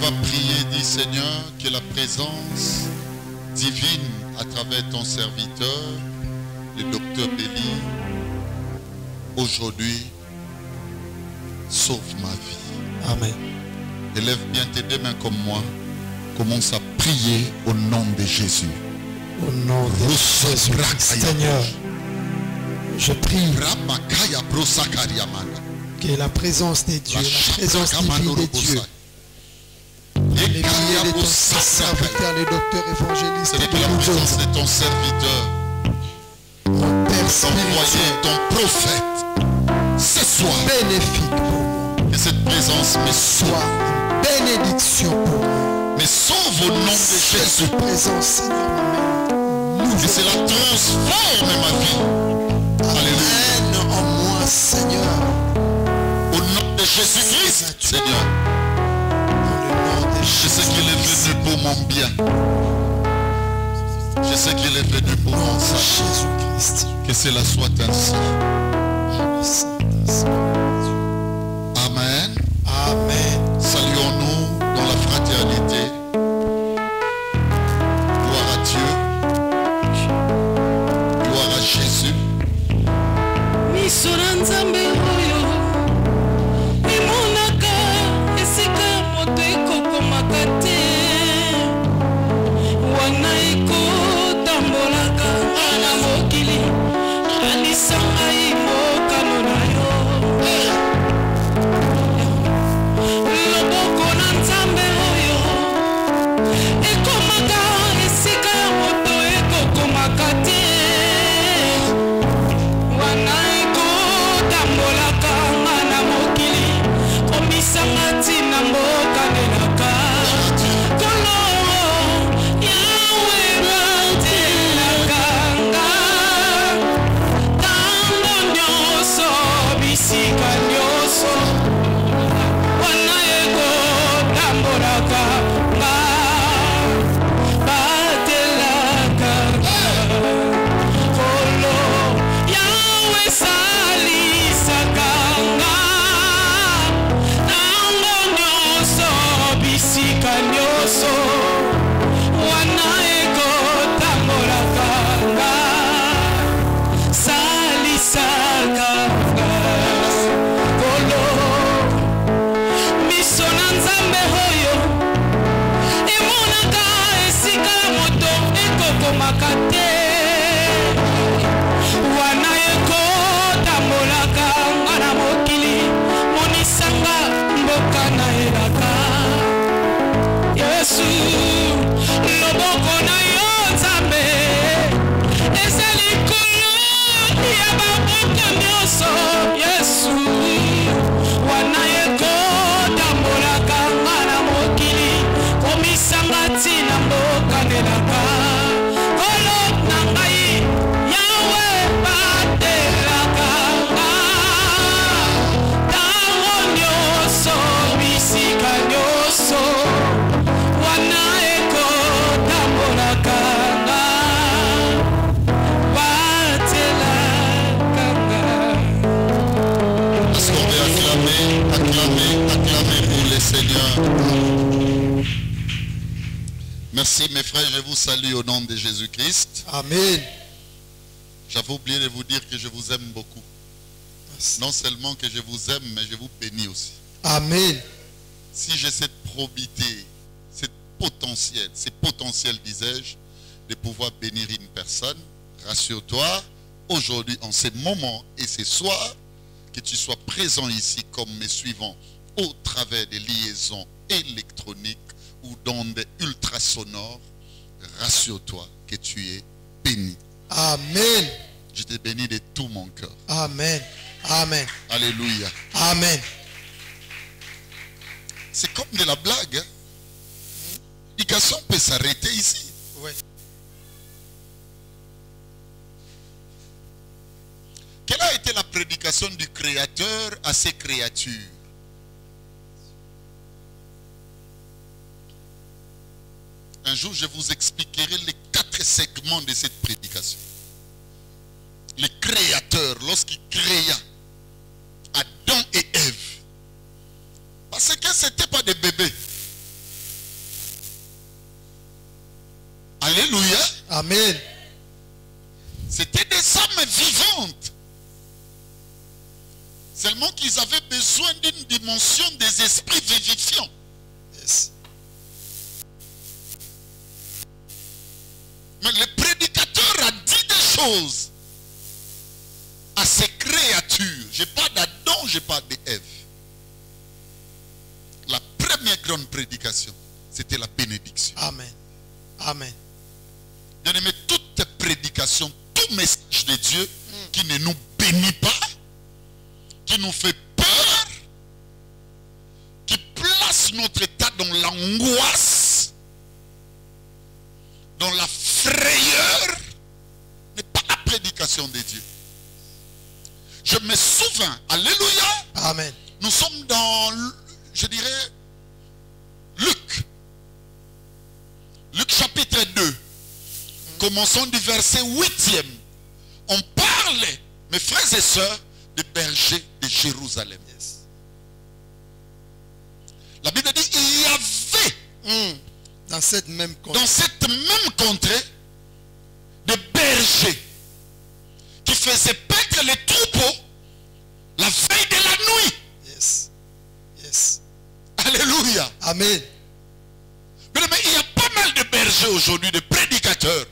va prier, dit Seigneur, que la présence divine à travers ton serviteur, le docteur Béli, aujourd'hui, sauve ma vie. Amen. Élève bien tes deux mains comme moi. Commence à prier au nom de Jésus. Au nom de Jésus, Seigneur, je prie que la présence des dieux, la présence divine des dieux, les prières de ton serviteur, le docteur évangéliste c'est la présence de ton serviteur, mon Père envoyé ton prophète ce soir, bénéfique pour moi, que cette présence me soit sauve, une bénédiction pour moi. me sauve au nom de Jésus, Cette présence, Seigneur, que cela transforme ma vie. Alléluia. amène en moi, Seigneur, Au nom de Jésus-Christ, Seigneur, dans le nom de je sais qu'il est venu pour mon bien. Je sais qu'il est venu pour mon salut. Jésus-Christ. Que cela soit ainsi. Amen. Amen. Saluons-nous dans la fraternité. Gloire à Dieu. Gloire à Jésus. Acclamez pour le Seigneur. Merci mes frères, je vous salue au nom de Jésus-Christ. Amen. J'avais oublié de vous dire que je vous aime beaucoup. Merci. Non seulement que je vous aime, mais je vous bénis aussi. Amen. Si j'ai cette probité, ce potentiel, disais-je, de pouvoir bénir une personne, rassure-toi, aujourd'hui, en ce moment et ce soir, que tu sois présent ici comme mes suivants, au travers des liaisons électroniques ou d'ondes ultrasonores, rassure-toi que tu es béni. Amen. Je te bénis de tout mon cœur. Amen. Amen. Alléluia. Amen. C'est comme de la blague. Hein? L'éducation peut s'arrêter ici. Oui. Quelle a été la prédication du Créateur à ses créatures? Un jour, je vous expliquerai les 4 segments de cette prédication. Le Créateur, lorsqu'il créa Adam et Ève, parce que ce n'était pas des bébés. Amen. C'était des âmes vivantes. Seulement qu'ils avaient besoin d'une dimension des esprits vivifiants. Yes. Mais le prédicateur a dit des choses à ces créatures. Je n'ai pas d'Adam, je n'ai pas d'Ève. La première grande prédication, c'était la bénédiction. Amen. Amen. Bien-aimé, toute prédication, tout message de Dieu qui ne nous bénit pas, qui nous fait peur, qui place notre état dans l'angoisse, dans la frayeur, n'est pas la prédication de Dieu. Je me souviens, alléluia, Amen. nous sommes dans, je dirais, Luc chapitre 2. Commençons du verset 8e. On parle, mes frères et sœurs, des bergers de Jérusalem. Yes. La Bible dit, il y avait dans cette même contrée, des bergers qui faisaient paître les troupeaux la veille de la nuit. Yes. Yes. Alléluia. Amen. Mais il y a pas mal de bergers aujourd'hui, de prédicateurs.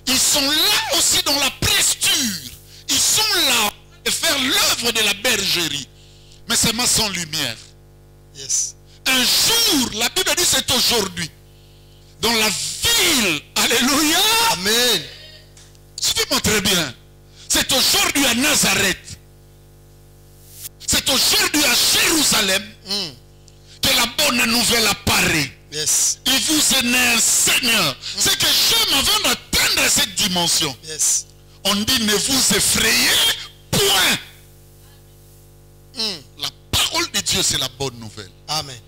Ils sont là aussi dans la presture. Ils sont là de faire l'œuvre de la bergerie. Mais c'est sans lumière. Yes. Un jour, la Bible dit c'est aujourd'hui. Dans la ville, alléluia. Amen. Suivez-moi très bien. C'est aujourd'hui à Nazareth. C'est aujourd'hui à Jérusalem que la bonne nouvelle apparaît. Yes. Il vous est né un Seigneur. C'est que j'aime avant d'atteindre cette dimension. Yes. On dit ne vous effrayez point. La parole de Dieu c'est la bonne nouvelle. Amen.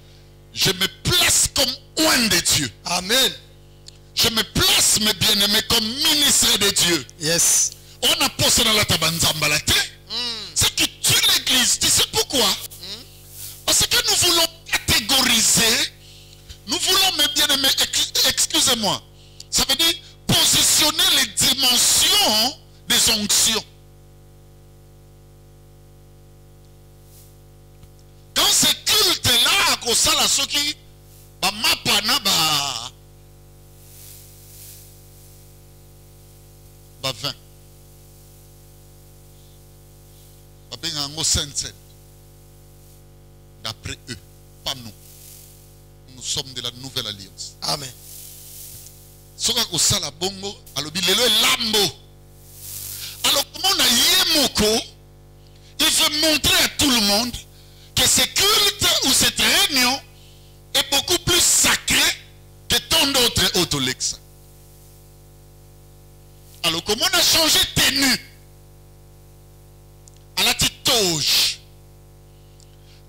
Je me place comme oint de Dieu. Amen. Je me place, mes bien-aimés, comme ministre de Dieu. Yes. On a posé dans la tabanzambalate. C'est qui tue l'église. Tu sais pourquoi? Parce que nous voulons catégoriser. Nous voulons, mes bien-aimés, excusez-moi. Ça veut dire positionner les dimensions des onctions. Dans ces cultes-là, à cause de ceux qui mapana ba 20. D'après eux, pas nous. Nous sommes de la nouvelle alliance. Amen. Soka kosala bongo alobi lelo lambo. Alors comment on a yemoko, il veut montrer à tout le monde que ce culte ou cette réunion est beaucoup plus sacré que tant d'autres autolexa. Alors comment on a changé de tenue à la petite toge.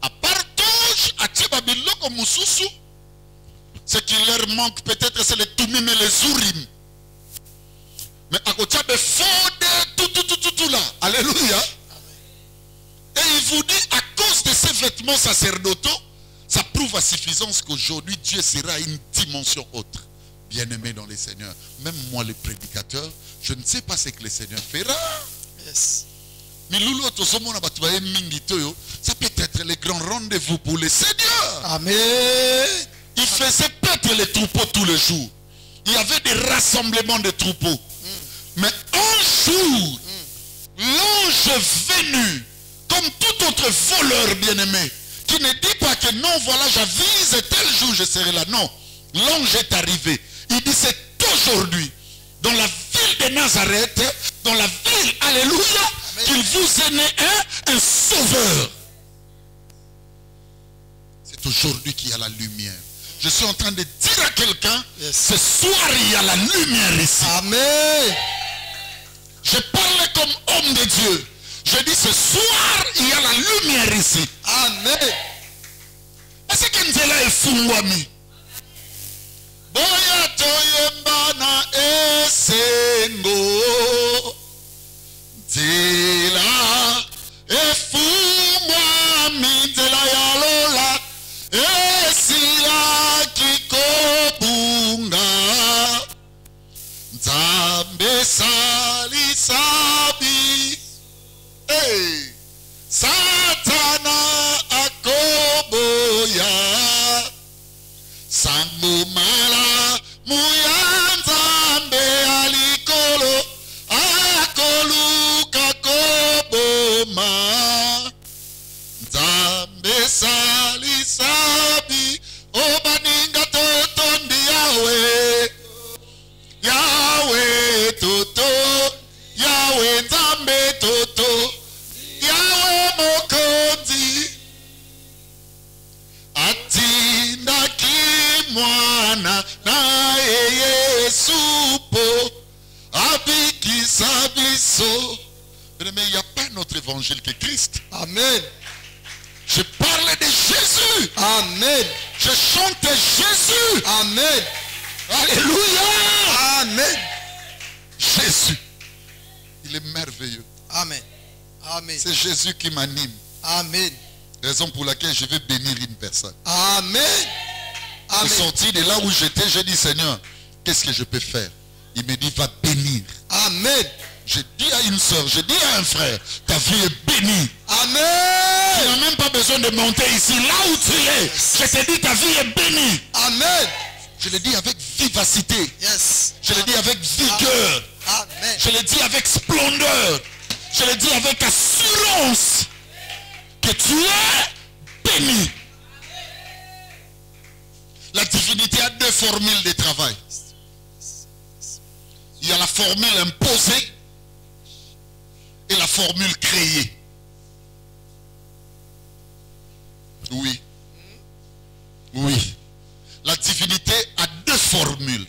À part toge, à Tibabiloko Moussousou, ce qui leur manque peut-être c'est les toumim et les zourim. Mais à côté de fode, tout là. Alléluia. Et il vous dit, à cause de ces vêtements sacerdotaux, ça prouve à suffisance qu'aujourd'hui Dieu sera à une dimension autre. Bien-aimé dans les Seigneurs. Même moi, le prédicateur, je ne sais pas ce que le Seigneur fera. Yes. Ça peut être le grand rendez-vous pour le Seigneur. Amen. Il faisait paître les troupeaux tous les jours. Il y avait des rassemblements de troupeaux. Mais un jour, l'ange venu, comme tout autre voleur bien-aimé, qui ne dit pas que non, voilà, j'avise tel jour je serai là. Non, l'ange est arrivé. Il dit c'est aujourd'hui, dans la ville de Nazareth, dans la ville, alléluia, qu'il vous est né un sauveur. C'est aujourd'hui qu'il y a la lumière. Je suis en train de dire à quelqu'un, ce soir il y a la lumière ici. Amen. Je parle comme homme de Dieu. Je dis ce soir il y a la lumière ici. Amen. Est-ce que Nzela est fungwami? Boya toyemba na esengo. Nzela efungwami nzela ya lola. Esila kikobunga. Nzela na Yesu po abikisa biso. Mais il n'y a pas notre évangile que Christ. Amen. Je parle de Jésus. Amen. Je chante Jésus. Amen. Alléluia. Amen. Jésus. Il est merveilleux. Amen. Amen. C'est Jésus qui m'anime. Amen. Raison pour laquelle je vais bénir une personne. Amen. Je suis sorti de là où j'étais, j'ai dit Seigneur, qu'est-ce que je peux faire? Il me dit va bénir. Amen. J'ai dit à une soeur, j'ai dit à un frère, ta vie est bénie. Amen. Tu n'as même pas besoin de monter ici, là où tu es. Je te dis ta vie est bénie. Amen. Je le dis avec vivacité. Yes. Je le dis avec vigueur. Amen. Je le dis avec splendeur. Je le dis avec assurance que tu es béni. La divinité a deux formules de travail. Il y a la formule imposée et la formule créée. Oui. Oui. La divinité a deux formules.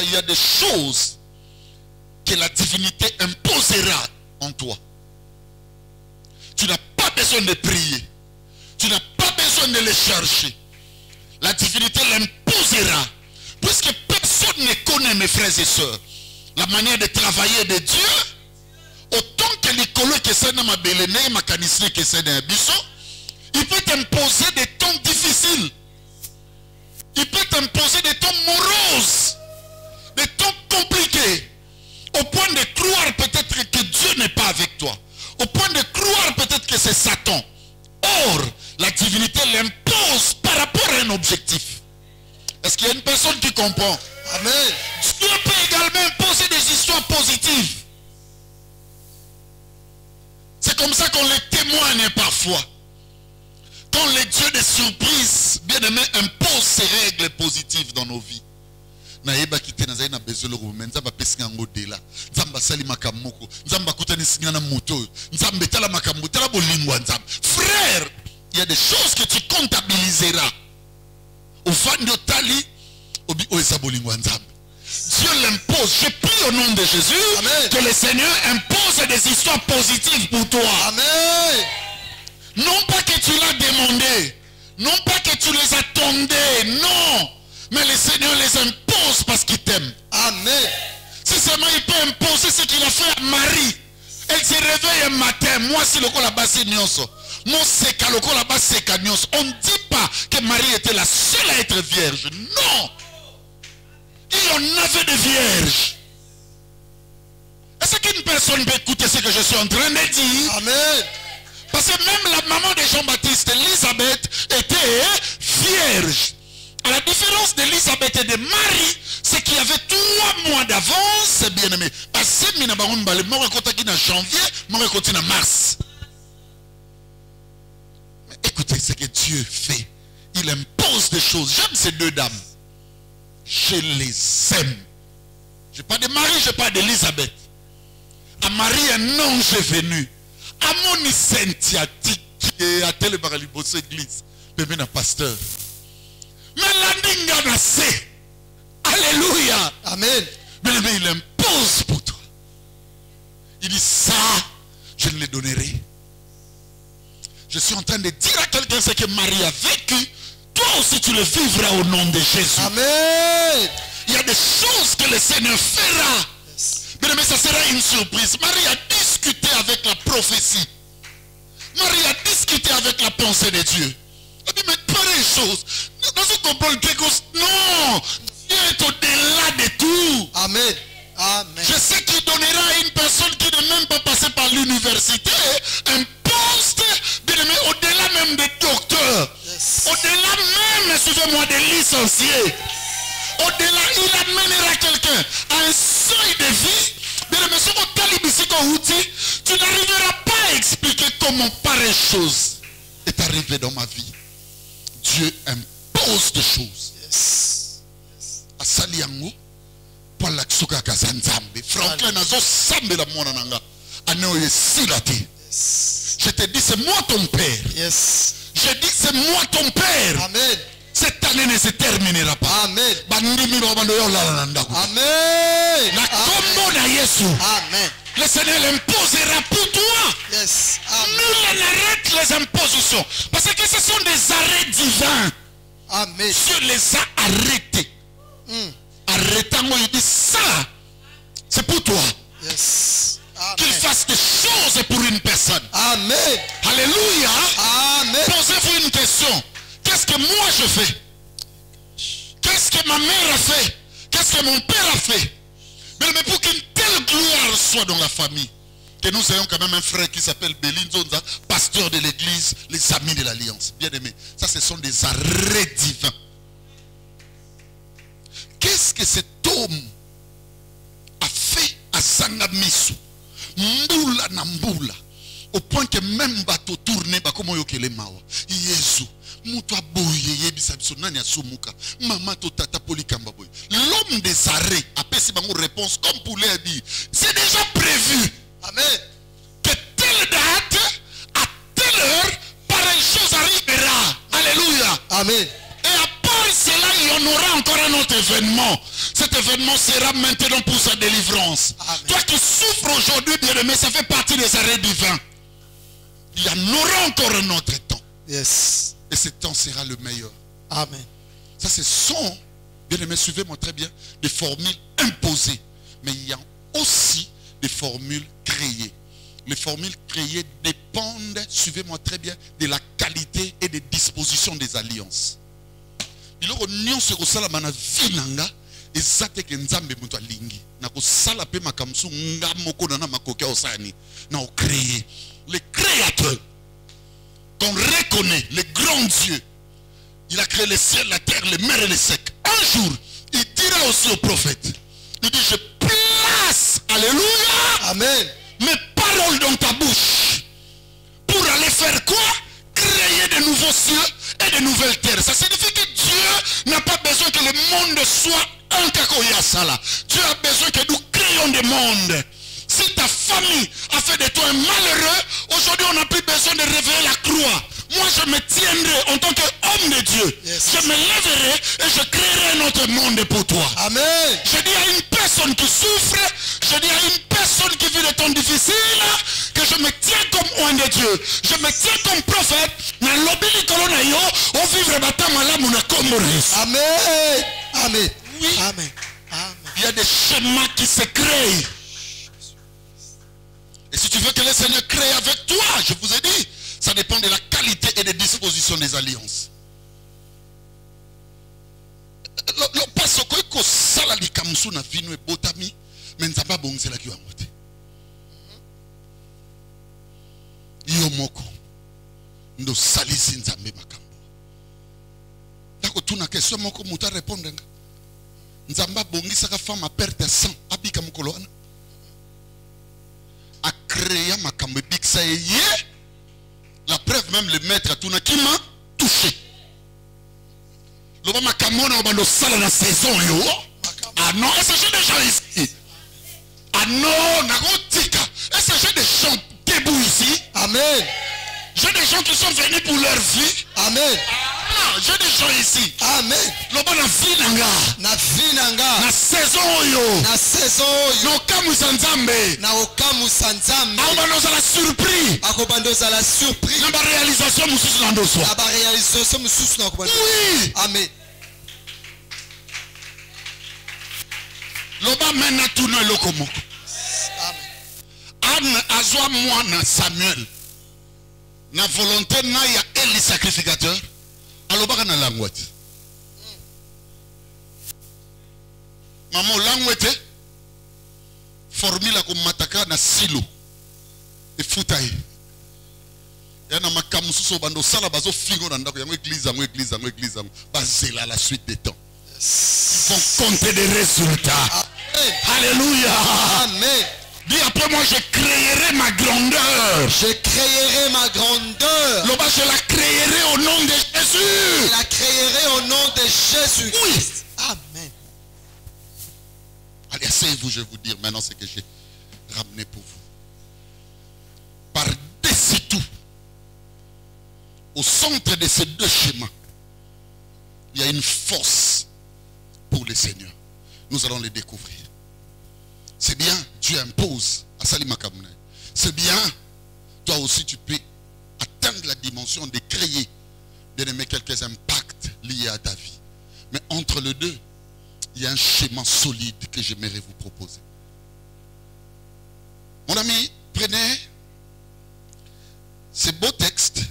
Il y a des choses que la divinité imposera en toi. Tu n'as pas besoin de prier. Tu n'as pas besoin de les chercher. La divinité l'imposera. Puisque personne ne connaît, mes frères et sœurs, la manière de travailler de Dieu, autant que l'école que c'est dans ma belene, ma canisserie que c'est dans un biseau, il peut t'imposer des temps difficiles. Il peut t'imposer des temps moroses, des temps compliqués, au point de croire peut-être que Dieu n'est pas avec toi, au point de croire peut-être que c'est Satan. Or, la divinité l'impose par rapport à un objectif. Est-ce qu'il y a une personne qui comprend? Amen. Dieu peut également imposer des histoires positives. C'est comme ça qu'on les témoigne parfois. Quand les dieux de surprise, bien aimés, imposent ces règles positives dans nos vies. Naeba kite na zaina bezolo rumen nzamba pesinga ngodela nzamba sali makamoko nzamba kutani singa na moto nzamba tala makambo tala bolingwa nzamba. Frère, il y a des choses que tu comptabiliseras au fandi otali obi oesa bolingwa nzamba. Dieu l'impose. Je prie au nom de Jésus. Amen. Que le Seigneur impose des histoires positives pour toi. Amen. Non pas que tu l'as demandé, non pas que tu les attendais, non. Mais le Seigneur les impose parce qu'il t'aime. Amen. Si seulement il peut imposer ce qu'il a fait à Marie. Elle se réveille un matin. Moi, si le col là-bas c'est nyonso. Mon seka, le col là-bas c'est nyonso. On ne dit pas que Marie était la seule à être vierge. Non. Il y en avait des vierges. Est-ce qu'une personne peut écouter ce que je suis en train de dire? Amen. Parce que même la maman de Jean-Baptiste, Élisabeth, était vierge. À la différence d'Élisabeth et de Marie, c'est qu'il y avait 3 mois d'avance, bien aimé. Parce que en janvier, en mars. Mais écoutez ce que Dieu fait. Il impose des choses. J'aime ces deux dames. Je les aime. Je parle de Marie, je parle d'Élisabeth. À Marie, un ange est venu. À mon Saint-Yatik, à tel baralibos église, bébé na pasteur. Mais la n'a c'est. Alléluia. Amen. Mais il impose pour toi. Il dit ça, je ne les donnerai. Je suis en train de dire à quelqu'un ce que Marie a vécu. Toi aussi tu le vivras au nom de Jésus. Amen. Il y a des choses que le Seigneur fera. Mais ça sera une surprise. Marie a discuté avec la prophétie. Marie a discuté avec la pensée de Dieu. Elle dit, mais pareille chose. Nous comprenons quelque chose. Non. Dieu est au-delà de tout. Amen. Amen. Je sais qu'il donnera à une personne qui n'est même pas passée par l'université un poste, au-delà même des docteurs. Yes. Au-delà même, excusez-moi, des licenciés. Au-delà, il amènera quelqu'un à un seuil de vie. Tu n'arriveras pas à expliquer comment pareille chose est arrivée dans ma vie. Dieu impose des choses. Yes. À Saliango, pour la Tsuka Kazanzambe, Franklin Nazo Sambe la Monananga, Anoye Silate. Je te dis, c'est moi ton père. Yes. Je dis, c'est moi ton père. Amen. Cette année ne se terminera pas. Amen. Amen. Amen. Le Seigneur l'imposera pour toi. Yes. Nul n'arrête les impositions. Parce que ce sont des arrêts divins. Amen. Dieu les a arrêtés. Arrêtant, il dit ça, c'est pour toi. Yes. Qu'il fasse des choses pour une personne. Amen. Alléluia. Amen. Posez-vous une question. Qu'est-ce que moi je fais? Qu'est-ce que ma mère a fait? Qu'est-ce que mon père a fait? Mais pour qu'une telle gloire soit dans la famille, que nous ayons quand même un frère qui s'appelle Bélin Zonza, pasteur de l'église, les amis de l'Alliance. Bien aimé, ça ce sont des arrêts divins. Qu'est-ce que cet homme a fait à Sangamisu? Mboula na mboula. Au point que même bateau tourné, comme yokele mawa. Yesu. L'homme des arrêts a fait une réponse comme pour leur dire, c'est déjà prévu. Amen. Que telle date, à telle heure, pareille chose arrivera. Alléluia. Amen. Et à part cela, il y en aura encore un autre événement. Cet événement sera maintenant pour sa délivrance. Amen. Toi qui souffres aujourd'hui, bien-aimé, ça fait partie des arrêts divins. Il y en aura encore un autre temps. Yes. Et ce temps sera le meilleur. Amen. Ça, ce sont, bien aimé, suivez-moi très bien, des formules imposées. Mais il y a aussi des formules créées. Les formules créées dépendent, suivez-moi très bien, de la qualité et des dispositions des alliances. Il y a une chose qui est na vinanga, et ça te que nzambe mutu alingi. Na ko sala pe makamsu nga moko na makoke osani. Na o créer. Le créateur qu'on reconnaît, le grand Dieu, il a créé le ciel, la terre, les mers et les secs. Un jour, il dira aussi au prophète, il dit, je place, alléluia, Amen, mes paroles dans ta bouche. Pour aller faire quoi? Créer de nouveaux cieux et de nouvelles terres. Ça signifie que Dieu n'a pas besoin que le monde soit un kakoyasala. Dieu a besoin que nous créions des mondes. Si ta famille a fait de toi un malheureux, aujourd'hui on n'a plus besoin de réveiller la croix. Moi je me tiendrai en tant qu'homme de Dieu. Yes. Je me lèverai et je créerai un autre monde pour toi. Amen. Je dis à une personne qui souffre, je dis à une personne qui vit des temps difficiles, que je me tiens comme oint de Dieu. Je me tiens comme prophète. Amen. Amen. Oui. Amen. Amen. Il y a des schémas qui se créent. Et si tu veux que le Seigneur crée avec toi, je vous ai dit, ça dépend de la qualité et des dispositions des alliances. Le passo ko sala li kamsu na vinu e botami, men nzamba bongisa la ki wangote. Iyo moko ndo salisi nzambe makambo. Dako tuna question moko muta répondre nga. Nzamba bongisa ka femme a perte sang abika mukolo wana. A créé makambo biksa ye. La preuve même le maître tout na qui m'a touché. Le makambo na bando sala na saison yo. Ah non, est-ce que j'ai des gens ici? Ah non, nagotika. Est-ce que j'ai des gens debout ici? Amen. J'ai des gens qui sont venus pour leur vie. Amen. Ah, j'ai des gens ici. Amen. Loba na vinanga. Na vinanga. Na saison yo. Na saison yo. Na okamu sanzambe. Na okamu sanzambe. Akobandoza la surpris. Akobandoza la surprise. Na ba réalisation mususu na ndoso. Na ba réalisation mususu na akobandoza. Oui. Amen. Loba mena tuna lokomoko. Amen. Anne azwa mwana Samuel. Na volonté na ya Eli sacrificateur. Alobaka na langwati. Maman langwete. Formula ko mataka na silo. E futaye. Yana makamususo bando sala bazo fingo na ndako yango église yango. Bazela la suite des temps. Ils vont compter des résultats. Amen. Alléluia. Amen. Dis après moi, je créerai ma grandeur. Je créerai ma grandeur. Loba, je la créerai au nom de Jésus. Je la créerai au nom de Jésus. Oui. Amen. Allez, asseyez-vous, je vais vous dire maintenant ce que j'ai ramené pour vous. Par-dessus tout, au centre de ces deux schémas, il y a une force pour le Seigneur. Nous allons le découvrir. C'est bien, tu imposes à Salima Kamune. C'est bien, toi aussi tu peux atteindre la dimension de créer, bien aimer quelques impacts liés à ta vie. Mais entre les deux, il y a un schéma solide que j'aimerais vous proposer. Mon ami, prenez ce beau texte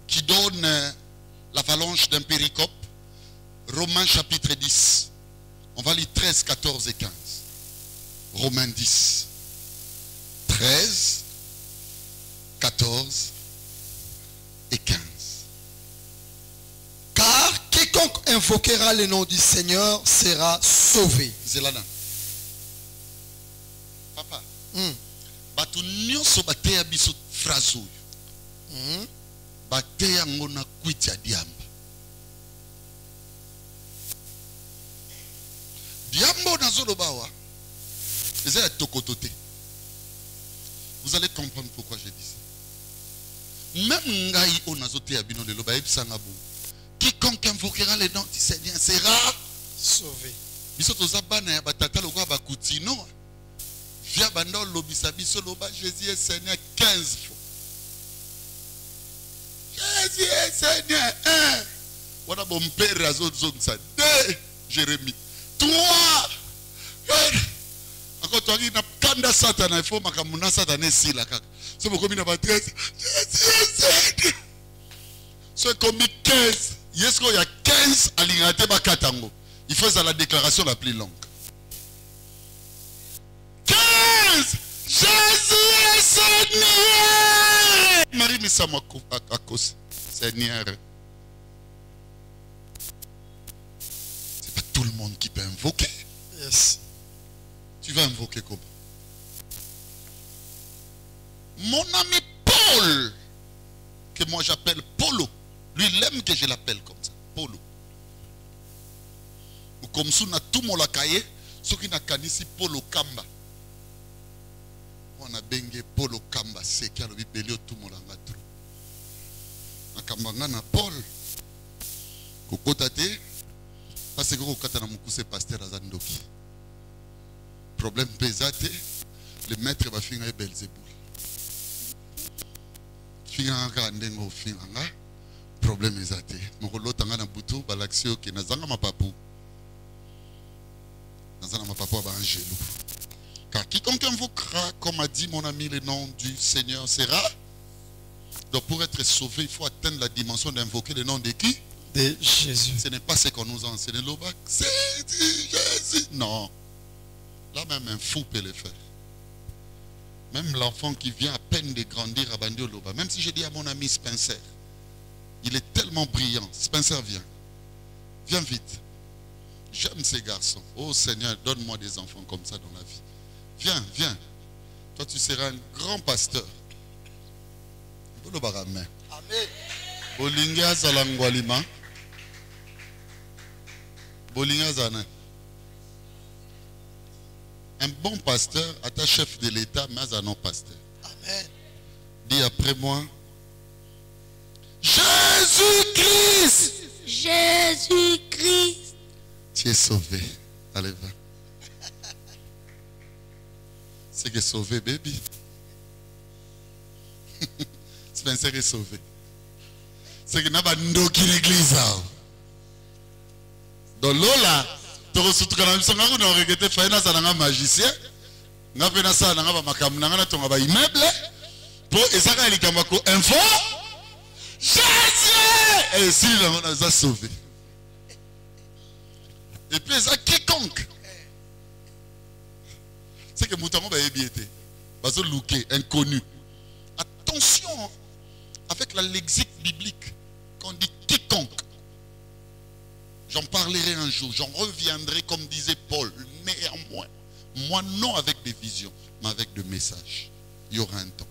qui donne l'avalanche d'un péricope, Romains chapitre 10. On va lire 13, 14 et 15. Romains 10. 13, 14 et 15. Car quiconque invoquera le nom du Seigneur sera sauvé. Zelana. Papa. Batu nyonso bateya biso phrase oyo. Bateya ngona kwiti ya diamba. Diambo nazolobawa. Eza tokotote. Vous allez comprendre pourquoi je dis ça. Même ngai onazoteya bino lelo ba ebisanga bo. Quiconque invoquera le nom du Seigneur sera sauvé. Biso toza bana ya batata lokwa bakutino. Via bando lobisa biso loba Jésus est Seigneur 15 fois. Jésus est Seigneur 1. Wana bon père azozongisa 2 Jérémie 3. Encore toi qui n'a kanda Satan il faut makamuna Satan esila kaka. C'est pourquoi il n'a pas 13. Jésus est Seigneur. C'est comme 15. Yesko il y a 15 alingate bakatango. Il faut ça la déclaration la plus longue. 15. Jésus est Seigneur. Marie Missamako Akos. Seigneur. C'est pas tout le monde qui peut invoquer. Yes. Tu vas invoquer comment? Mon ami Paul, que moi j'appelle Polo, lui il aime que je l'appelle comme ça. Polo. Ou comme ça, on a tout mon lakaye, ce qui n'a qu'à ici Polo Kamba. On a bengue Polo Kamba, c'est qui a le bibélio tout mon langa trop. Na Kambanga na Paul. Kokotate, parce que kokata na mukuse pasteur Azandoki. Problème pesate, le maître va finir Belzéboul. Finga nga ndengo finga nga. Problème ezate. Mokolo tanga na butu balaxio ki nazanga mapapu. Nazanga mapapu ba angelou. Car quiconque invoquera, comme a dit mon ami, le nom du Seigneur sera. Donc pour être sauvé, il faut atteindre la dimension d'invoquer le nom de qui? De Jésus. Ce n'est pas ce qu'on nous a enseigné. C'est Jésus. Non. Là même un fou peut le faire. Même l'enfant qui vient à peine de grandir à Bandio Loba. Même si je dis à mon ami Spencer, il est tellement brillant. Spencer, viens. Viens vite. J'aime ces garçons. Oh Seigneur, donne-moi des enfants comme ça dans la vie. Viens, viens. Toi, tu seras un grand pasteur. Amen. Bolinga Zalangwalima. Bolinga Zana. Un bon pasteur est un chef de l'État, mais un non-pasteur. Amen. Dis après moi. Jésus-Christ. Jésus-Christ. Tu es sauvé. Allez, va. C'est que sauvé, baby. Spencer est sauvé. C'est que n'a pas ndoki l'église. Donc là, tu reçois tout comme ça, on a regretté faire ça dans un magicien. On a fait ça dans un macam, on a ton immeuble. Pour et ça quand il kamako info. Jésus. Et si on a sauvé. Et puis ça quiconque. C'est que Moutango va ébiéter. Parce que louké, inconnu. Attention avec la lexique biblique. Quand on dit quiconque. J'en parlerai un jour. J'en reviendrai comme disait Paul. Néanmoins. Moi non avec des visions, mais avec des messages. Il y aura un temps.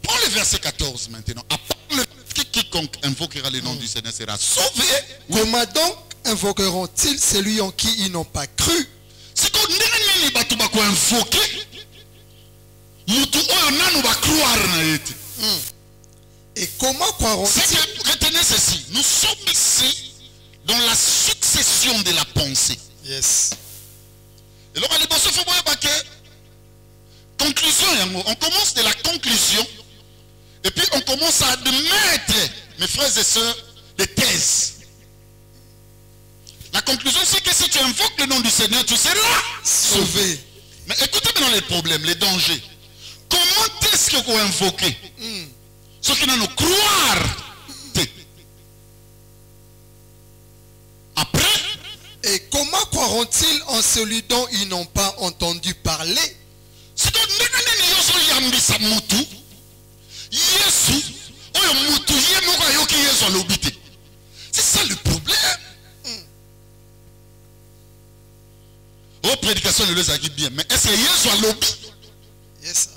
Prends le verset 14 maintenant. À part le quiconque invoquera le nom du Seigneur sera sauvé. Comment donc invoqueront-ils celui en qui ils n'ont pas cru? C'est qu'on n'est pas invoqué. Et comment croiront-ils? Retenez ceci. Nous sommes ici dans la succession de la pensée. Yes. Et alors, conclusion, on commence de la conclusion. Et puis on commence à admettre, mes frères et sœurs, des thèses. La conclusion, c'est que si tu invoques le nom du Seigneur, tu seras sauvé. Mais écoutez maintenant les problèmes, les dangers. Comment est-ce que vous invoquez ceux qui n'ont croire? Après, et comment croiront-ils en celui dont ils n'ont pas entendu parler? C'est ça le problème. Oh, prédication ne les a dit bien, mais est-ce que Yesu a lobby? Yes.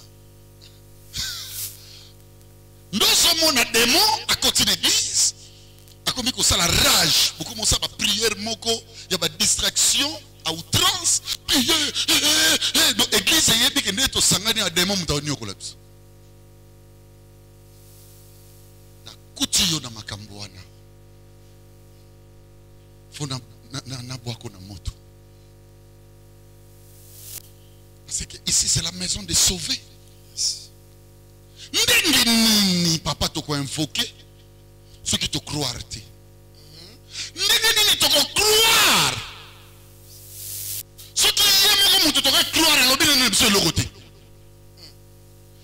Nous sommes un démon à côté de l'église. À côté de la rage, vous commencez à prier, il y a des distractions à outrance. Donc l'église est dit que nous sommes un démon qui est collapse. Na kutiyo na makambuana. Fona na boako na moto. Parce que ici c'est la maison des sauvés. Ndenge papa toko invoqué ceux qui te croient. Ndenge toko croire ceux qui aiment toko croire à l'obéissance de monsieur le côté.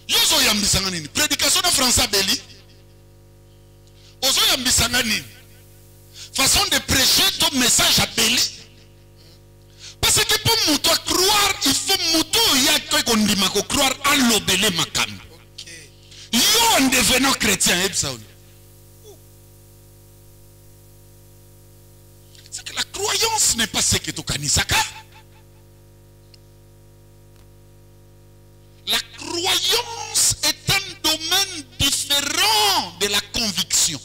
Yozo yambisanga nini prédication de François Belli. Ozo yambisanga nini façon de prêcher ton message à Belli. Parce que pour nous croire, il faut nous croire à l'obéle makam. Yo en devenant chrétien, c'est que la croyance n'est pas ce que tu kanisaka. La croyance est un domaine différent de la conviction.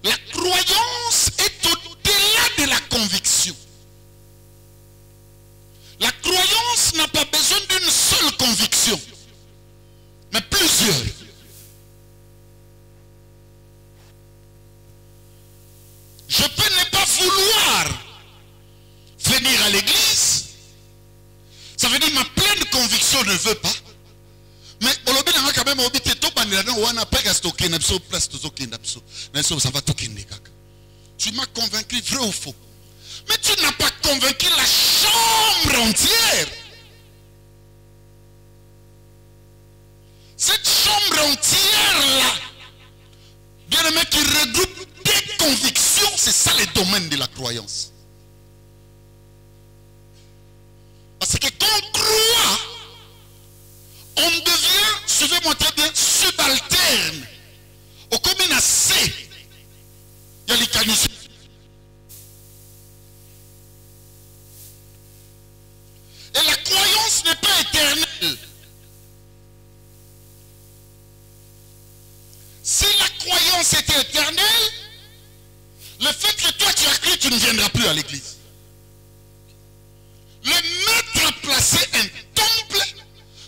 La croyance est au-delà de la conviction. La croyance n'a pas besoin d'une seule conviction, mais plusieurs. Je peux ne pas vouloir venir à l'église. Ça veut dire ma pleine conviction ne veut pas. Mais quand même, tu m'as convaincu, vrai ou faux? Mais tu n'as pas convaincu la chambre entière. Cette chambre entière-là, bien aimé, qui regroupe des convictions, c'est ça le domaine de la croyance. Parce que quand on croit, on devient, suivez-moi très bien, subalterne. Au commun à C, il y a les canissons. Et la croyance n'est pas éternelle. Si la croyance était éternelle, le fait que toi tu as cru, tu ne viendras plus à l'église. Le maître a placé un temple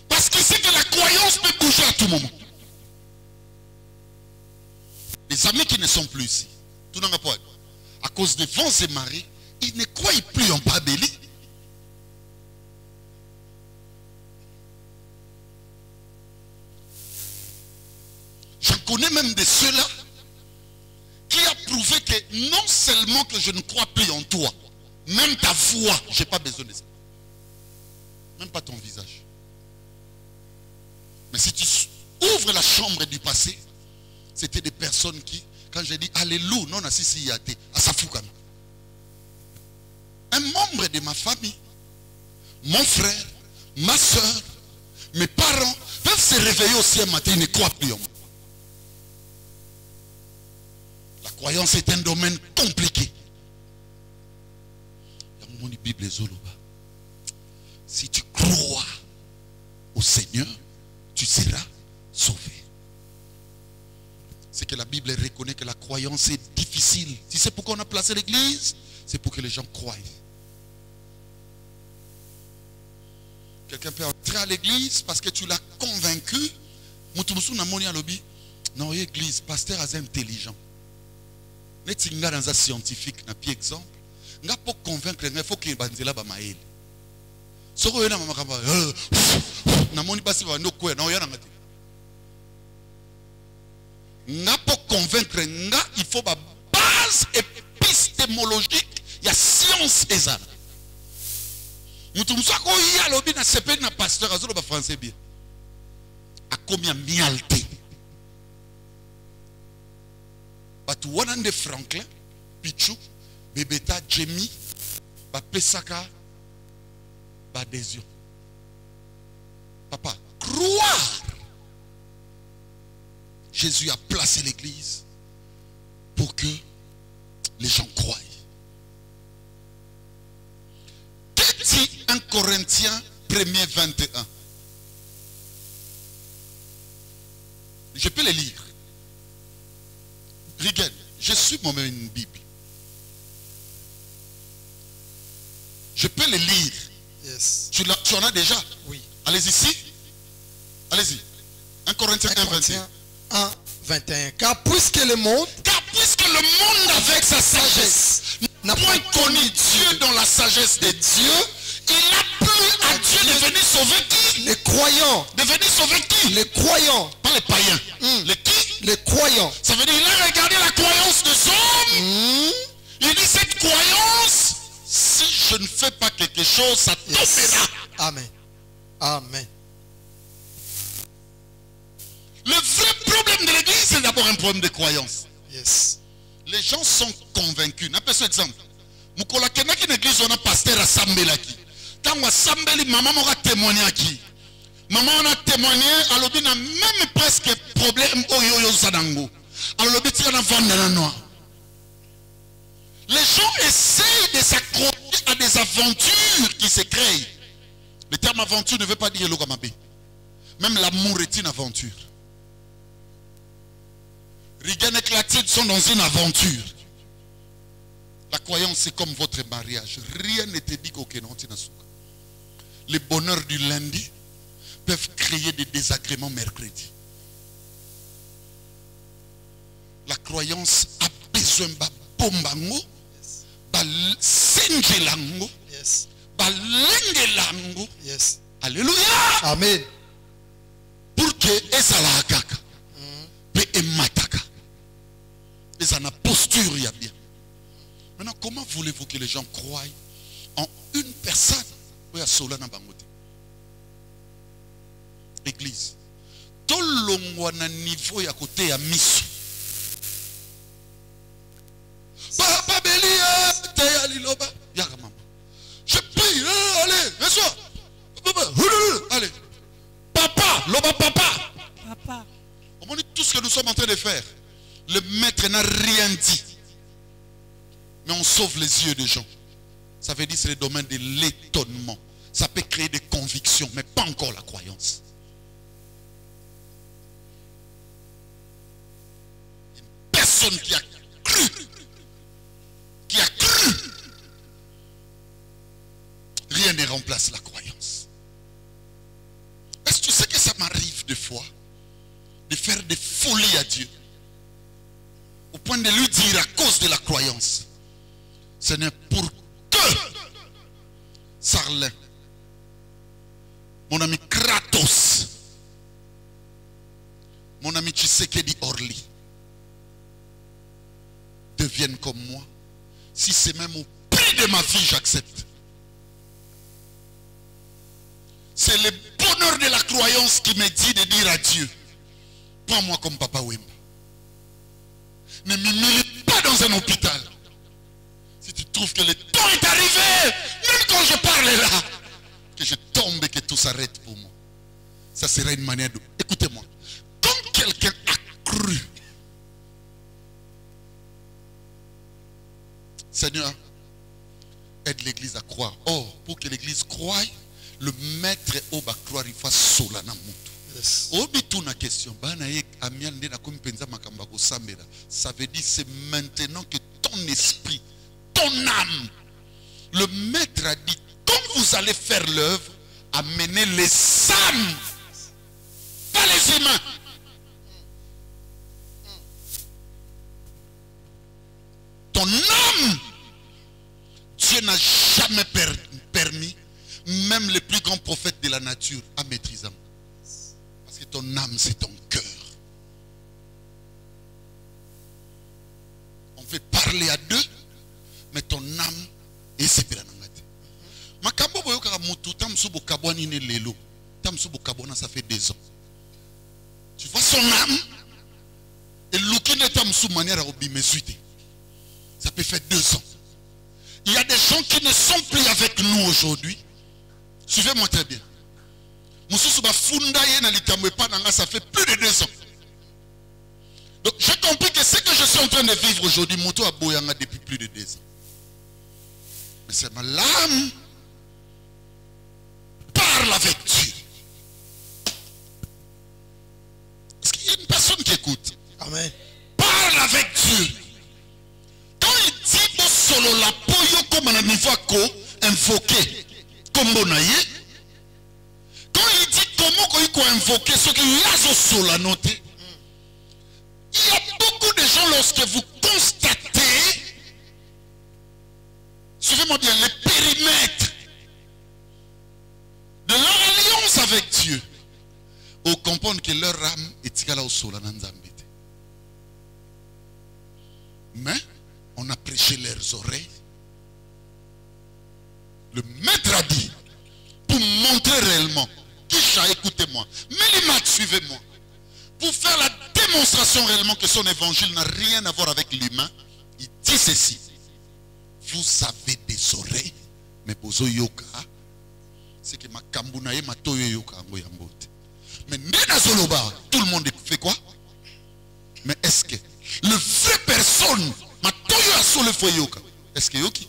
parce qu'il sait que la croyance peut bouger à tout moment. Les amis qui ne sont plus ici, tout n'a pas à cause des vents et marées, ils ne croient plus en Babélie. J'en connais même de ceux-là qui a prouvé que non seulement que je ne crois plus en toi, même ta voix, je n'ai pas besoin de ça. Même pas ton visage. Mais si tu ouvres la chambre du passé, c'était des personnes qui, quand j'ai dit Alléluia, non, assisi yate, à Safoukam. Un membre de ma famille, mon frère, ma soeur, mes parents peuvent se réveiller aussi un matin et ne croient plus en moi. La croyance est un domaine compliqué. Si tu crois au Seigneur, tu seras sauvé. C'est que la Bible reconnaît que la croyance est difficile. Tu sais pourquoi on a placé l'église? C'est pour que les gens croient. Quelqu'un peut entrer à l'église parce que tu l'as convaincu Mutumsu na moni alobi dans l'église pasteur est intelligent. N'est-ce pas dans un scientifique na pied exemple. Nga pour convaincre il faut qu'il banzela ba mael. Soko yena mama kamba na moni basi ba ndoko na oyana ngati. Nga pour convaincre nga il faut ba base épistémologique ya science ezana. Mutumsu ko ya lobi na sepe na pasteur azolo ba français bien. A combien mialité. Batu wanande Franklin, Pichou, Bebeta, Jemmy, Pesaka, Badesio. Papa, croire. Jésus a placé l'église pour que les gens croient. Que dit 1 Corinthiens 1er 21? Je peux les lire. Regarde, je suis moi-même une Bible. Je peux les lire. Yes. Tu en as déjà? Oui. Allez ici. Allez-y. 1 Corinthiens 1, 21. 1, 21. Car puisque le monde avec sa sagesse n'a point connu Dieu dans la sagesse de Dieu, il a plu à Dieu de venir sauver qui? Les croyants. De venir sauver qui? Les croyants. Pas les païens. Les qui? Les croyants. Ça veut dire qu'il a regardé la croyance des hommes. Il dit cette croyance, si je ne fais pas quelque chose, ça tombera. Amen. Amen. Le vrai problème de l'église, c'est d'abord un problème de croyance. Yes. Les gens sont convaincus. N'appelle ce exemple. Mukola kenaki l'église on a pasteur à Sambelaki. Quand on Sambeli, maman m'a témoigné à qui? Maman on a témoigné, alors il a même presque problème au yo sadango. Alors il a vendu noir. Les gens essayent de s'accrocher à des aventures qui se créent. Le terme aventure ne veut pas dire l'ogamabé. Même l'amour est une aventure. Rigan et Clatide sont dans une aventure. La croyance c'est comme votre mariage. Rien ne te dit qu'aucun n'entinasuka. Les bonheurs du lundi peuvent créer des désagréments mercredi. La croyance a besoin de bombango, de sengelango, de lengelango. Yes. Alléluia. Amen. Pour que ça la kaka, pe emataka. Et ça n'a posture il y a bien. Maintenant, comment voulez-vous que les gens croient en une personne? Église. Tout le na niveau à côté à miso. Papa Bélia, t'es liloba. Je prie, allez, laisse-moi. Allez. Papa, loba papa. Papa. On dit tout ce que nous sommes en train de faire. Le maître n'a rien dit. Mais on sauve les yeux des gens. Ça veut dire que c'est le domaine de l'étonnement. Ça peut créer des convictions, mais pas encore la croyance. Une personne qui a cru. Qui a cru. Rien ne remplace la croyance. Est-ce que tu sais que ça m'arrive des fois de faire des folies à Dieu? Au point de lui dire à cause de la croyance. Seigneur, pour que Sarlin, mon ami Kratos, mon ami Tshisekedi Orly, deviennent comme moi. Si c'est même au prix de ma vie, j'accepte. C'est le bonheur de la croyance qui me dit de dire à Dieu, prends-moi comme Papa Wemba. Ne m'humilie pas dans un hôpital. Si tu trouves que le temps est arrivé, même quand je parle là, que je tombe et que tout s'arrête pour moi. Ça serait une manière de... Écoutez-moi. Quand quelqu'un a cru, Seigneur, aide l'église à croire. Or, pour que l'église croie, le maître au va croire, il faut solana mutu. Obituna question. Ça veut dire c'est maintenant que ton esprit, ton âme, le maître a dit, quand vous allez faire l'œuvre, amenez les âmes, pas les humains. ton âme, Dieu n'a jamais permis, même les plus grands prophètes de la nature, à maîtriser. Parce que ton âme, c'est ton cœur. On fait parler à deux, mais ton âme est séparée. Makambo boyo kaka mutu tamsu bokabwani ne lelo. Tamsu bokabwana ça fait 2 ans. Tu vois son âme et l'oukine tamsu manière à obimesuite. Ça peut faire 2 ans. Il y a des gens qui ne sont plus avec nous aujourd'hui. Suivez-moi très bien. Mususu ba funda ye na likambo pa nanga ça fait plus de 2 ans. Donc j'ai compris que ce que je suis en train de vivre aujourd'hui, moto a boyanga depuis plus de 2 ans. Mais c'est ma l'âme parle avec Dieu. Est-ce qu'il y a une personne qui écoute? Amen. Parle avec Dieu. Quand il dit au solo la poyo comme un niveau invoqué comme bonaye. Quand il dit comment il faut invoquer ce qu'il y a au solo à noter. Il y a beaucoup de gens lorsque vous constatez, suivez-moi bien, les périmètres de leur alliance avec Dieu, au comprendre que leur âme est égale au sol. Mais on a prêché leurs oreilles. Le maître a dit, pour montrer réellement, Kisha, écoutez-moi, Mélimat, suivez-moi, pour faire la démonstration réellement que son évangile n'a rien à voir avec l'humain, il dit ceci: vous avez des oreilles, mais bozo yoka. C'est que ma kambunaye ma toyo yoka ango yambote. Mais nena zoloba, tout le monde fait quoi? Mais est-ce que le vrai personne ma toyo aso le foyer yoka? Est-ce que yoki?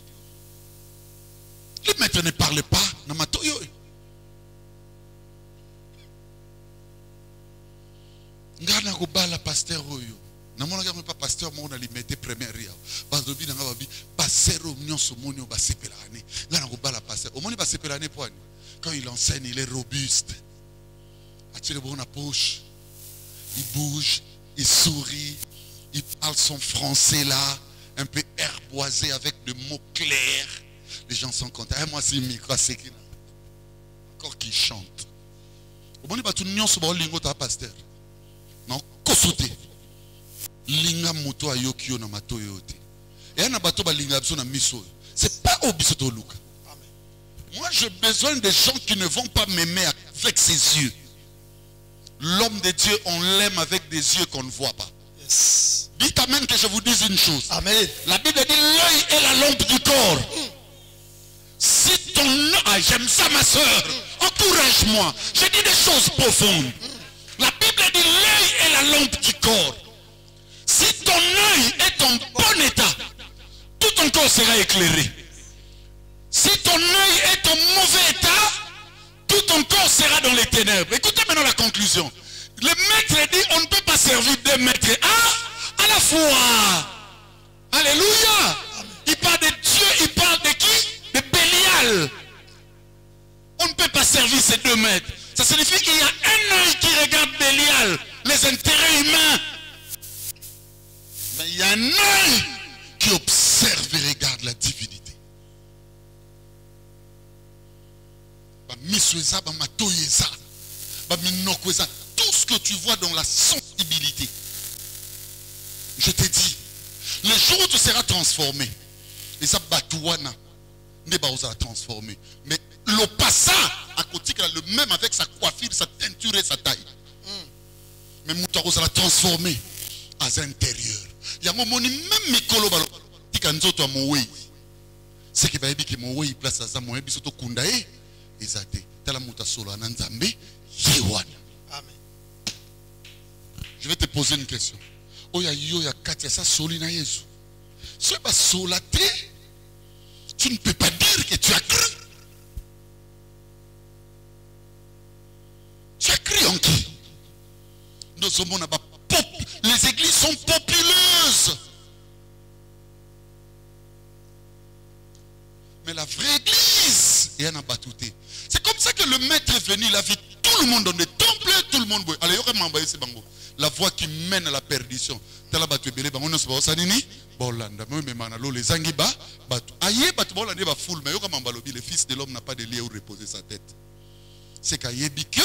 Le maître ne parle pas na ma toyo. Ngana ko bala pasteur oyo. Na mona ka pas pasteur mo na limité première ya. Bazobi na babi pasteur nyonso monyo ba sepelane. Ngana ko bala pasteur. O moni ba sepelane poani. Quand il enseigne, il est robuste. A-t-il le bon à poche? Il bouge, il sourit, il parle son français là, un peu herboisé avec des mots clairs. Les gens sont contents. Moi, c'est micro, c'est qui? Encore qui chante. Au bon, il va tout nion sur le lingot à pasteur. Non, kosote. Linga moto a yokio na mato yote. Et un abato ba linga abso na miso. C'est pas obisoto luka. Moi, j'ai besoin de gens qui ne vont pas m'aimer avec ses yeux. L'homme de Dieu, on l'aime avec des yeux qu'on ne voit pas. Yes. Dites amen que je vous dise une chose. Amen. La Bible dit l'œil est la lampe du corps. Si ton œil, ah, j'aime ça ma soeur, encourage-moi. Je dis des choses profondes. La Bible dit l'œil est la lampe du corps. Si ton œil est en bon état, tout ton corps sera éclairé. Si ton œil est en mauvais état, tout ton corps sera dans les ténèbres. Écoutez maintenant la conclusion. Le maître dit, on ne peut pas servir 2 maîtres à la fois. Alléluia. Il parle de Dieu, il parle de qui? De Bélial. On ne peut pas servir ces 2 maîtres. Ça signifie qu'il y a un œil qui regarde Bélial, les intérêts humains. Mais il y a un œil qui observe et regarde la divinité. Tout ce que tu vois dans la sensibilité, je te dis, le jour où tu seras transformé, et ça batouana ne va pas transformer. Mais le passant à côté le même avec sa coiffure, sa teinture et sa taille. Mais Mouta sera transformé à l'intérieur. Il y a un moment même Mikolo Balo Tikanzoto à mon way. C'est que Baby qui mon way place à Zamoé Bisoto Kundae. Ezate. Talamuta Solo Ananzambe. Yewan. Amen. Je vais te poser une question. Oya Yoya Katia sa Solina Yesu. Ce pas solaté. Tu ne peux pas dire que tu as cru. Tu as cru en qui? Les églises sont populeuses. Mais la vraie église est un abatouté. C'est comme ça que le maître est venu. Il a vu tout le monde dans des temples, tout le monde. Allez, la voie qui mène à la perdition. Le fils de l'homme n'a pas de lieu où reposer sa tête. C'est qu'il y a que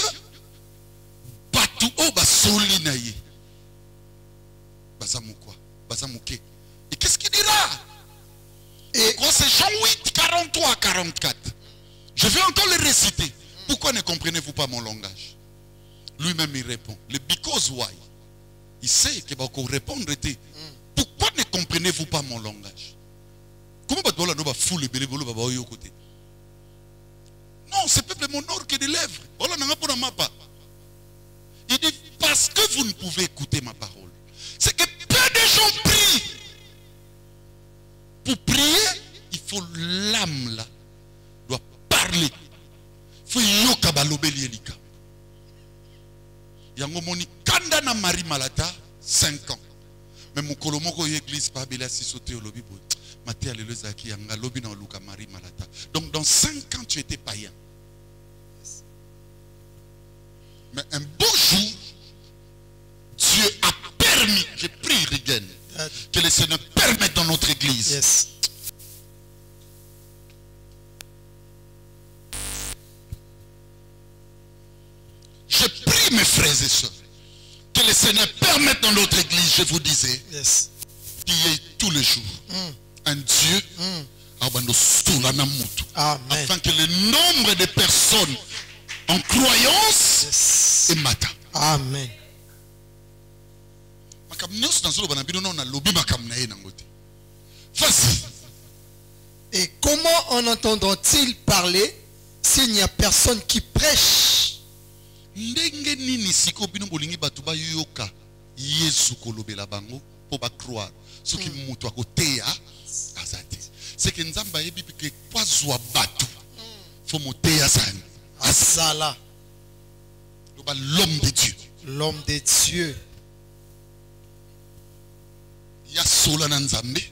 et qu'est-ce qu'il dira? Et c'est Jean 8, 43 à 44. Je vais encore le réciter. Pourquoi ne comprenez-vous pas mon langage? Lui-même il répond. Le because why. Il sait qu'il va encore répondre. Pourquoi ne comprenez-vous pas mon langage? Comment va fouler le côté? Non, c'est peuple mon ordre que des lèvres. Il dit parce que vous ne pouvez écouter ma parole. C'est que peu de gens prient. Pour prier, il faut l'âme là doit parler. Il faut yoka balobeli elika. Yango moni kanda na Marie Malata 5 ans. Mais mon kolomoko église pas bela si sauter au lobby. Maté alléluia qui yanga lobby na luka Marie Malata. Donc dans 5 ans tu étais païen. Mais un beau jour, Dieu a permis, je prie Rigen, que le Seigneur permette dans notre église. Yes. Je prie mes frères et sœurs, que le Seigneur permette dans notre église, je vous disais, Yes. qu'il y ait tous les jours un Dieu Amen. afin que le nombre de personnes en croyance Yes. et matin. Amen. Et comment en entendront-ils parler s'il n'y a personne qui prêche? Ndenge nini siko bino bolingi batu ba yoka Yesu kolobela bango po ba croire soki mutu akoteya azate c'est que nzamba yebi ke kwazwa batu fo moteya sani Asala, l'homme de Dieu. l'homme de Dieu. Ya sola na nzambe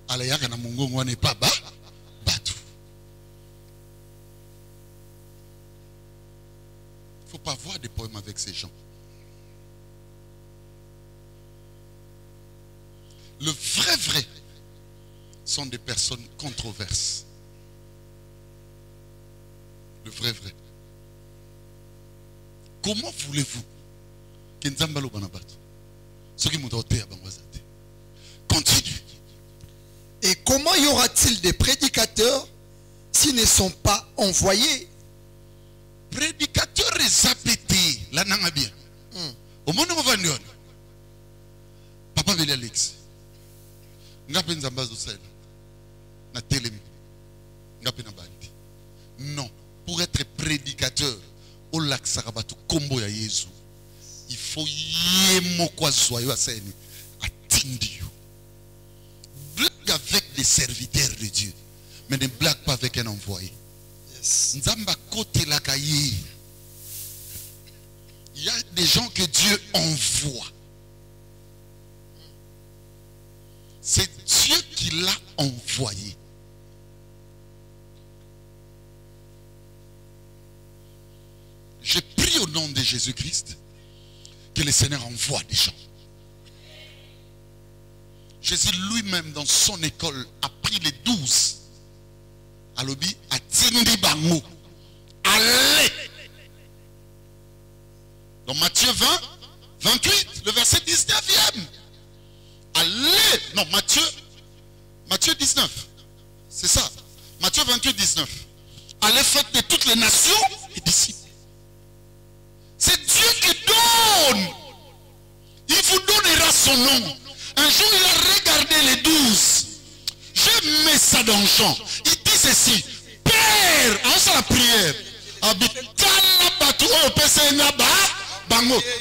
ala yaka na mungongo wana pa ba batu. Faut pas avoir des problèmes avec ces gens. Le vrai sont des personnes controverses. Le vrai. Comment voulez-vous que Nzambalo Banabatu, ce qui continue. Et comment y aura-t-il des prédicateurs s'ils ne sont pas envoyés? Prédicateurs répétés, là n'a bien. Au monde où on va Papa Veli Alex, Ngapen Zambazo Sel, na Telemi, Ngapen Abandi. Non, pour être prédicateur, au lac Sarabatu Kombo ya Yesu, il faut yemo kwa soyo aseni atindi. Blague avec des serviteurs de Dieu, mais ne blague pas avec un envoyé. Yes. Nzamba kote la kaye. Il y a des gens que Dieu envoie. C'est Dieu qui l'a envoyé. Je prie au nom de Jésus-Christ que le Seigneur envoie des gens. Jésus lui-même dans son école a pris les 12. Alobi a tindi bango. Allez. Dans Matthieu 20, 28, le verset 19e. Allez. Non, Matthieu 19. C'est ça. Matthieu 28, 19. Allez, faites de toutes les nations et disciples. C'est Dieu qui donne. Il vous donnera son nom. Un jour, il a regardé les 12. Je mets ça dans le champ. Il dit ceci. Père, en la prière.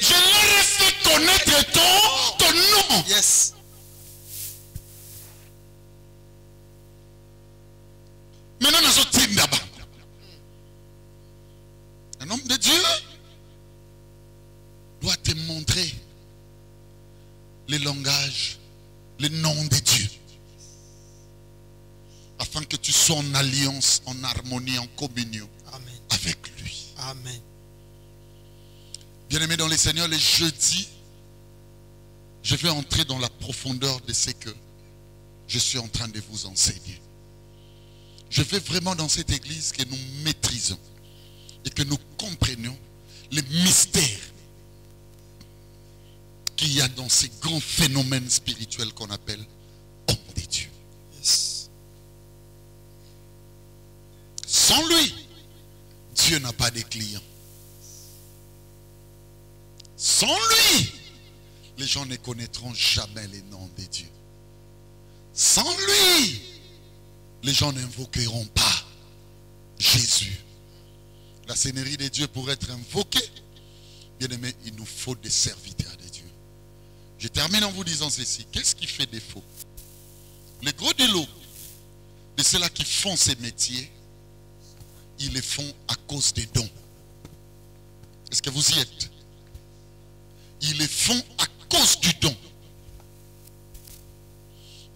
Je leur ai fait connaître ton nom. Yes. Maintenant, un homme de Dieu doit te montrer le langage, le nom de Dieu. Afin que tu sois en alliance, en harmonie, en communion Amen. avec lui. Amen. Bien-aimés dans les Seigneurs, les jeudis, je vais entrer dans la profondeur de ce que je suis en train de vous enseigner. Je veux vraiment dans cette église que nous maîtrisons et que nous comprenions les mystères qu'il y a dans ces grands phénomènes spirituels qu'on appelle hommes de Dieu. Yes. Sans lui, Dieu n'a pas de clients. Sans lui, les gens ne connaîtront jamais les noms de Dieu. Sans lui, les gens n'invoqueront pas Jésus. La Seigneurie de Dieu pour être invoquée, bien aimé, il nous faut des serviteurs de Dieu. Je termine en vous disant ceci. Qu'est-ce qui fait défaut? Les gros de l'eau, de ceux-là qui font ces métiers, ils les font à cause des dons. Est-ce que vous y êtes? Ils les font à cause du don.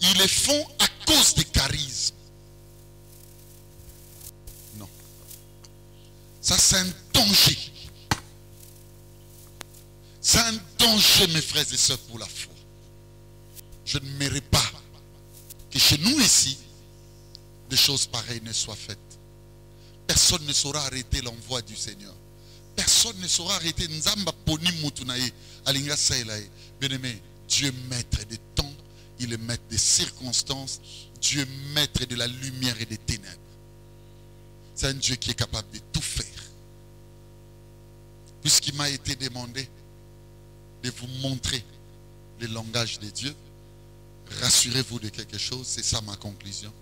Ils les font à cause des charismes. Non. Ça, c'est un danger. C'est un danger, mes frères et sœurs, pour la foi. Je ne mérite pas que chez nous ici, des choses pareilles ne soient faites. Personne ne saura arrêter l'envoi du Seigneur. Personne ne saura arrêter Nzamba Poni Mutunaye, Alinga Saïlaï. Bien-aimé, Dieu maître des temps, il est maître des circonstances, Dieu maître de la lumière et des ténèbres. C'est un Dieu qui est capable de tout faire. Puisqu'il m'a été demandé de vous montrer le langage de Dieu, rassurez-vous de quelque chose, c'est ça ma conclusion,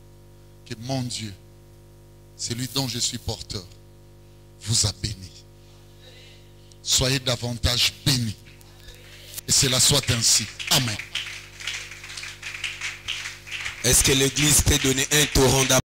que mon Dieu, celui dont je suis porteur, vous a béni. Soyez davantage bénis. Et cela soit ainsi. Amen. Est-ce que l'église peut donner un torrent d'applaudissements?